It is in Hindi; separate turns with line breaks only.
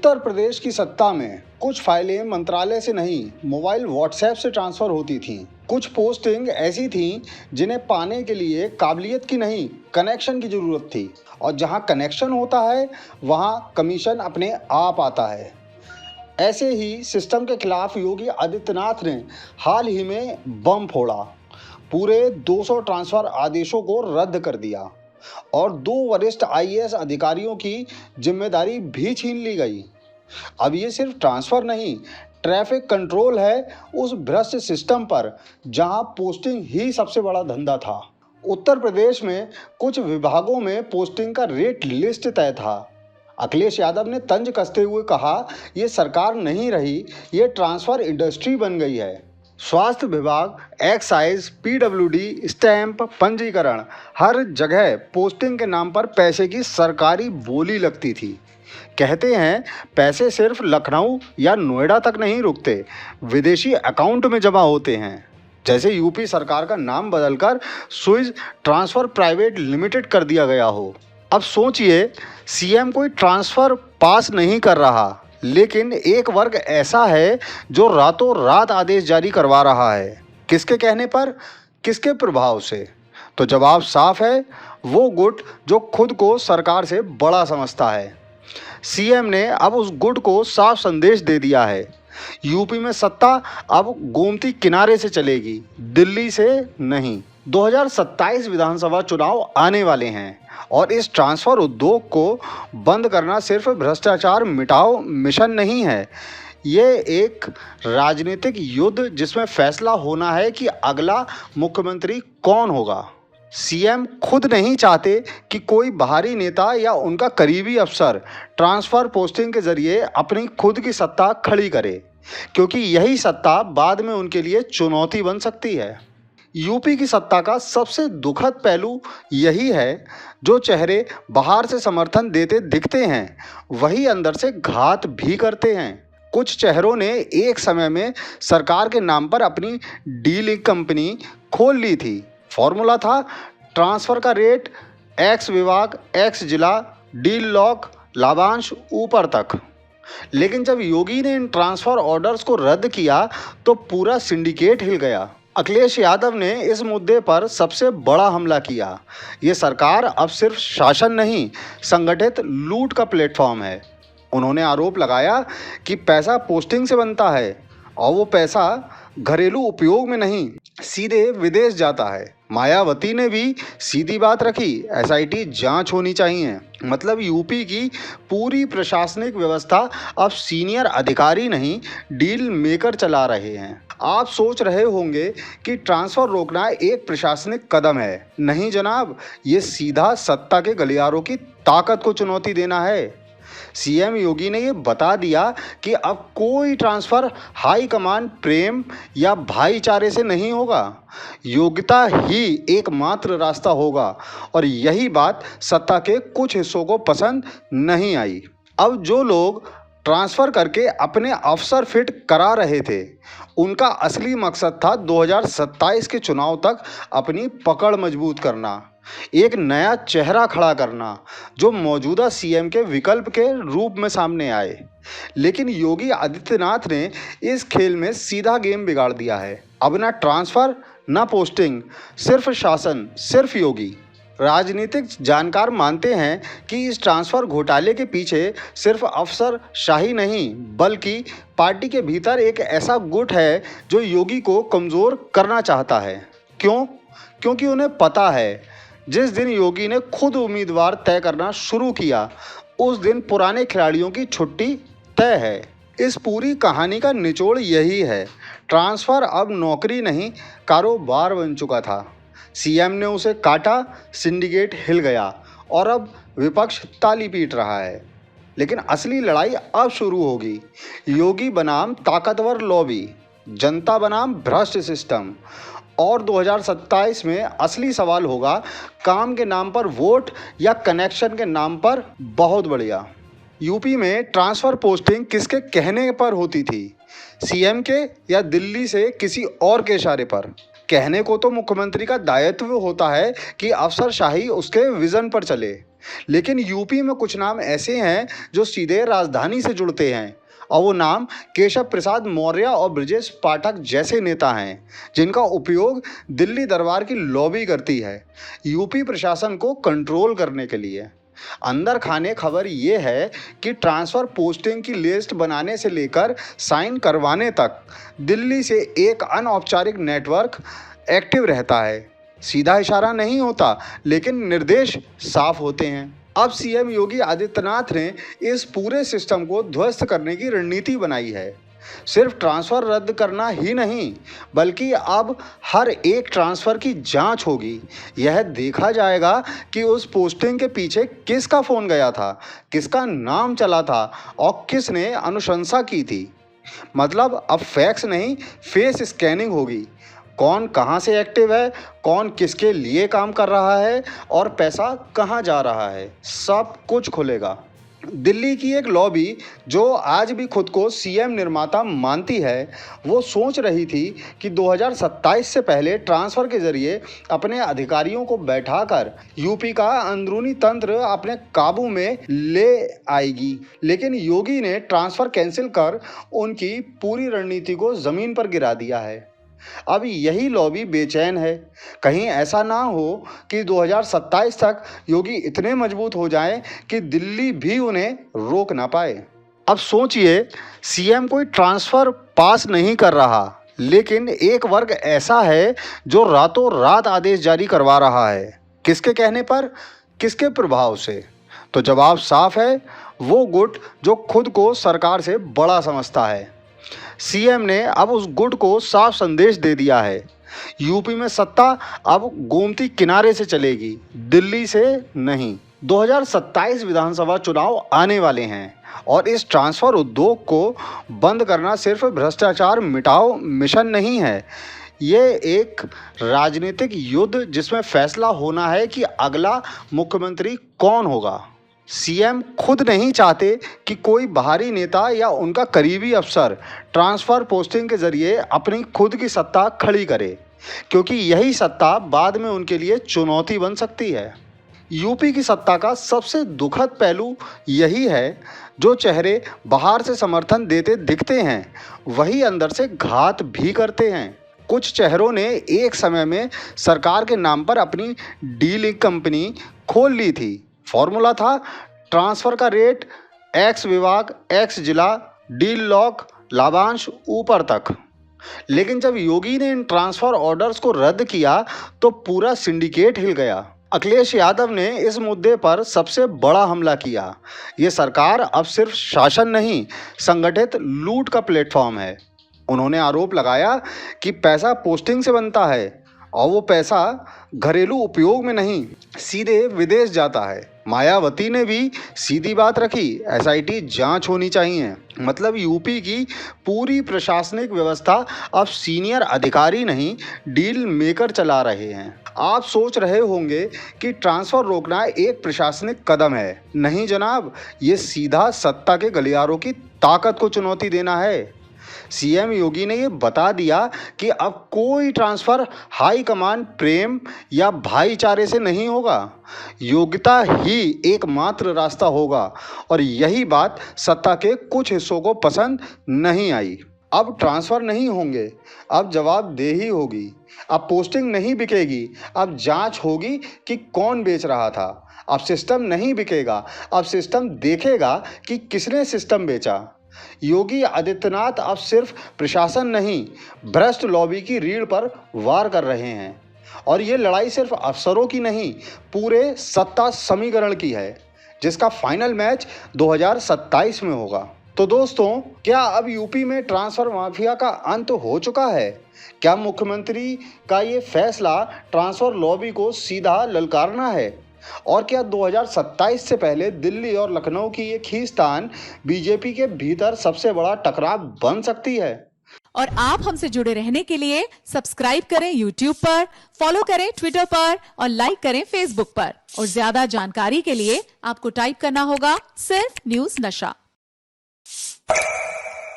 उत्तर प्रदेश की सत्ता में कुछ फाइलें मंत्रालय से नहीं, मोबाइल व्हाट्सएप से ट्रांसफर होती थीं। कुछ पोस्टिंग ऐसी थीं जिन्हें पाने के लिए काबिलियत की नहीं, कनेक्शन की जरूरत थी। और जहां कनेक्शन होता है वहां कमीशन अपने आप आता है। ऐसे ही सिस्टम के खिलाफ योगी आदित्यनाथ ने हाल ही में बम फोड़ा, पूरे 200 ट्रांसफर आदेशों को रद्द कर दिया और 2 वरिष्ठ आईएएस अधिकारियों की जिम्मेदारी भी छीन ली गई। अब ये सिर्फ ट्रांसफर नहीं, ट्रैफिक कंट्रोल है उस भ्रष्ट सिस्टम पर जहां पोस्टिंग ही सबसे बड़ा धंधा था। उत्तर प्रदेश में कुछ विभागों में पोस्टिंग का रेट लिस्ट तय था। अखिलेश यादव ने तंज कसते हुए कहा, ये सरकार नहीं रही, ये ट्रांसफर इंडस्ट्री बन गई है। स्वास्थ्य विभाग, एक्साइज, पीडब्ल्यूडी, स्टैंप, पंजीकरण, हर जगह पोस्टिंग के नाम पर पैसे की सरकारी बोली लगती थी। कहते हैं पैसे सिर्फ लखनऊ या नोएडा तक नहीं रुकते, विदेशी अकाउंट में जमा होते हैं। जैसे यूपी सरकार का नाम बदलकर स्विस ट्रांसफर प्राइवेट लिमिटेड कर दिया गया हो। अब सोचिए, सीएम कोई ट्रांसफर पास नहीं कर रहा, लेकिन एक वर्ग ऐसा है जो रातों रात आदेश जारी करवा रहा है। किसके कहने पर, किसके प्रभाव से? तो जवाब साफ है, वो गुट जो खुद को सरकार से बड़ा समझता है। सीएम ने अब उस गुट को साफ संदेश दे दिया है। यूपी में सत्ता अब गोमती किनारे से चलेगी, दिल्ली से नहीं। 2027 विधानसभा चुनाव आने वाले हैं और इस ट्रांसफर उद्योग को बंद करना सिर्फ भ्रष्टाचार मिटाओ मिशन नहीं है, ये एक राजनीतिक युद्ध जिसमें फैसला होना है कि अगला मुख्यमंत्री कौन होगा। सीएम खुद नहीं चाहते कि कोई बाहरी नेता या उनका करीबी अफसर ट्रांसफर पोस्टिंग के जरिए अपनी खुद की सत्ता खड़ी करे, क्योंकि यही सत्ता बाद में उनके लिए चुनौती बन सकती है। यूपी की सत्ता का सबसे दुखद पहलू यही है, जो चेहरे बाहर से समर्थन देते दिखते हैं वही अंदर से घात भी करते हैं। कुछ चेहरों ने एक समय में सरकार के नाम पर अपनी डीलिंग कंपनी खोल ली थी। फॉर्मूला था ट्रांसफर का रेट एक्स विभाग, एक्स जिला, डील लॉक, लाभांश ऊपर तक। लेकिन जब योगी ने इन ट्रांसफर ऑर्डर्स को रद्द किया तो पूरा सिंडिकेट हिल गया। अखिलेश यादव ने इस मुद्दे पर सबसे बड़ा हमला किया। ये सरकार अब सिर्फ शासन नहीं, संगठित लूट का प्लेटफॉर्म है। उन्होंने आरोप लगाया कि पैसा पोस्टिंग से बनता है और वो पैसा घरेलू उपयोग में नहीं, सीधे विदेश जाता है। मायावती ने भी सीधी बात रखी, एसआईटी जांच होनी चाहिए। मतलब यूपी की पूरी प्रशासनिक व्यवस्था अब सीनियर अधिकारी नहीं, डील मेकर चला रहे हैं। आप सोच रहे होंगे कि ट्रांसफर रोकना एक प्रशासनिक कदम है। नहीं जनाब, ये सीधा सत्ता के गलियारों की ताकत को चुनौती देना है। सीएम योगी ने ये बता दिया कि अब कोई ट्रांसफर हाई कमान प्रेम या भाईचारे से नहीं होगा, योग्यता ही एकमात्र रास्ता होगा। और यही बात सत्ता के कुछ हिस्सों को पसंद नहीं आई। अब जो लोग ट्रांसफर करके अपने अफसर फिट करा रहे थे, उनका असली मकसद था 2027 के चुनाव तक अपनी पकड़ मजबूत करना, एक नया चेहरा खड़ा करना जो मौजूदा सीएम के विकल्प के रूप में सामने आए। लेकिन योगी आदित्यनाथ ने इस खेल में सीधा गेम बिगाड़ दिया है। अब ना ट्रांसफर, ना पोस्टिंग, सिर्फ शासन, सिर्फ योगी। राजनीतिक जानकार मानते हैं कि इस ट्रांसफर घोटाले के पीछे सिर्फ अफसर शाही नहीं, बल्कि पार्टी के भीतर एक ऐसा गुट है जो योगी को कमज़ोर करना चाहता है। क्यों? क्योंकि उन्हें पता है जिस दिन योगी ने खुद उम्मीदवार तय करना शुरू किया, उस दिन पुराने खिलाड़ियों की छुट्टी तय है। इस पूरी कहानी का निचोड़ यही है, ट्रांसफ़र अब नौकरी नहीं, कारोबार बन चुका था। सीएम ने उसे काटा, सिंडिकेट हिल गया और अब विपक्ष ताली पीट रहा है। लेकिन असली लड़ाई अब शुरू होगी। योगी बनाम ताकतवर लॉबी, जनता बनाम भ्रष्ट सिस्टम। और 2027 में असली सवाल होगा, काम के नाम पर वोट या कनेक्शन के नाम पर बहुत बढ़िया। यूपी में ट्रांसफ़र पोस्टिंग किसके कहने पर होती थी, सीएम के या दिल्ली से किसी और के इशारे पर? कहने को तो मुख्यमंत्री का दायित्व होता है कि अफसरशाही उसके विज़न पर चले, लेकिन यूपी में कुछ नाम ऐसे हैं जो सीधे राजधानी से जुड़ते हैं, और वो नाम केशव प्रसाद मौर्य और ब्रजेश पाठक जैसे नेता हैं, जिनका उपयोग दिल्ली दरबार की लॉबी करती है यूपी प्रशासन को कंट्रोल करने के लिए। अंदर खाने खबर ये है कि ट्रांसफ़र पोस्टिंग की लिस्ट बनाने से लेकर साइन करवाने तक दिल्ली से एक अनौपचारिक नेटवर्क एक्टिव रहता है। सीधा इशारा नहीं होता, लेकिन निर्देश साफ होते हैं। अब सीएम योगी आदित्यनाथ ने इस पूरे सिस्टम को ध्वस्त करने की रणनीति बनाई है। सिर्फ ट्रांसफ़र रद्द करना ही नहीं, बल्कि अब हर एक ट्रांसफ़र की जांच होगी। यह देखा जाएगा कि उस पोस्टिंग के पीछे किसका फ़ोन गया था, किसका नाम चला था और किसने अनुशंसा की थी। मतलब अब फैक्स नहीं, फेस स्कैनिंग होगी। कौन कहां से एक्टिव है, कौन किसके लिए काम कर रहा है और पैसा कहां जा रहा है, सब कुछ खुलेगा। दिल्ली की एक लॉबी जो आज भी खुद को सीएम निर्माता मानती है, वो सोच रही थी कि 2027 से पहले ट्रांसफ़र के जरिए अपने अधिकारियों को बैठाकर यूपी का अंदरूनी तंत्र अपने काबू में ले आएगी। लेकिन योगी ने ट्रांसफ़र कैंसिल कर उनकी पूरी रणनीति को ज़मीन पर गिरा दिया है। अब यही लॉबी बेचैन है, कहीं ऐसा ना हो कि 2027 तक योगी इतने मजबूत हो जाएं कि दिल्ली भी उन्हें रोक ना पाए। अब सोचिए, सीएम कोई ट्रांसफ़र पास नहीं कर रहा, लेकिन एक वर्ग ऐसा है जो रातों रात आदेश जारी करवा रहा है। किसके कहने पर, किसके प्रभाव से? तो जवाब साफ है, वो गुट जो खुद को सरकार से बड़ा समझता है। सीएम ने अब उस गुट को साफ संदेश दे दिया है, यूपी में सत्ता अब गोमती किनारे से चलेगी, दिल्ली से नहीं। 2027 विधानसभा चुनाव आने वाले हैं और इस ट्रांसफ़र उद्योग को बंद करना सिर्फ भ्रष्टाचार मिटाओ मिशन नहीं है, ये एक राजनीतिक युद्ध जिसमें फैसला होना है कि अगला मुख्यमंत्री कौन होगा। सीएम खुद नहीं चाहते कि कोई बाहरी नेता या उनका करीबी अफसर ट्रांसफ़र पोस्टिंग के जरिए अपनी खुद की सत्ता खड़ी करे, क्योंकि यही सत्ता बाद में उनके लिए चुनौती बन सकती है। यूपी की सत्ता का सबसे दुखद पहलू यही है, जो चेहरे बाहर से समर्थन देते दिखते हैं, वही अंदर से घात भी करते हैं। कुछ चेहरों ने एक समय में सरकार के नाम पर अपनी डीलिंग कंपनी खोल ली थी। फॉर्मूला था ट्रांसफ़र का रेट एक्स विभाग, एक्स जिला, डील लॉक, लाभांश ऊपर तक। लेकिन जब योगी ने इन ट्रांसफ़र ऑर्डर्स को रद्द किया तो पूरा सिंडिकेट हिल गया। अखिलेश यादव ने इस मुद्दे पर सबसे बड़ा हमला किया। ये सरकार अब सिर्फ शासन नहीं, संगठित लूट का प्लेटफॉर्म है। उन्होंने आरोप लगाया कि पैसा पोस्टिंग से बनता है और वो पैसा घरेलू उपयोग में नहीं, सीधे विदेश जाता है। मायावती ने भी सीधी बात रखी, एसआईटी जांच होनी चाहिए। मतलब यूपी की पूरी प्रशासनिक व्यवस्था अब सीनियर अधिकारी नहीं, डील मेकर चला रहे हैं। आप सोच रहे होंगे कि ट्रांसफ़र रोकना एक प्रशासनिक कदम है। नहीं जनाब, ये सीधा सत्ता के गलियारों की ताकत को चुनौती देना है। सीएम योगी ने ये बता दिया कि अब कोई ट्रांसफ़र हाई कमान प्रेम या भाईचारे से नहीं होगा, योग्यता ही एकमात्र रास्ता होगा। और यही बात सत्ता के कुछ हिस्सों को पसंद नहीं आई। अब ट्रांसफ़र नहीं होंगे, अब जवाबदेही होगी। अब पोस्टिंग नहीं बिकेगी, अब जांच होगी कि कौन बेच रहा था। अब सिस्टम नहीं बिकेगा, अब सिस्टम देखेगा कि किसने सिस्टम बेचा। योगी आदित्यनाथ अब सिर्फ प्रशासन नहीं, भ्रष्ट लॉबी की रीढ़ पर वार कर रहे हैं। और ये लड़ाई सिर्फ अफसरों की नहीं, पूरे सत्ता समीकरण की है, जिसका फाइनल मैच 2027 में होगा। तो दोस्तों, क्या अब यूपी में ट्रांसफ़र माफिया का अंत हो चुका है? क्या मुख्यमंत्री का ये फैसला ट्रांसफ़र लॉबी को सीधा ललकारना है? और क्या 2027 से पहले दिल्ली और लखनऊ की ये खींचतान बीजेपी के भीतर सबसे बड़ा टकराव बन सकती है?
और आप हमसे जुड़े रहने के लिए सब्सक्राइब करें YouTube पर, फॉलो करें Twitter पर और लाइक करें Facebook पर। और ज्यादा जानकारी के लिए आपको टाइप करना होगा सिर्फ न्यूज़ नशा।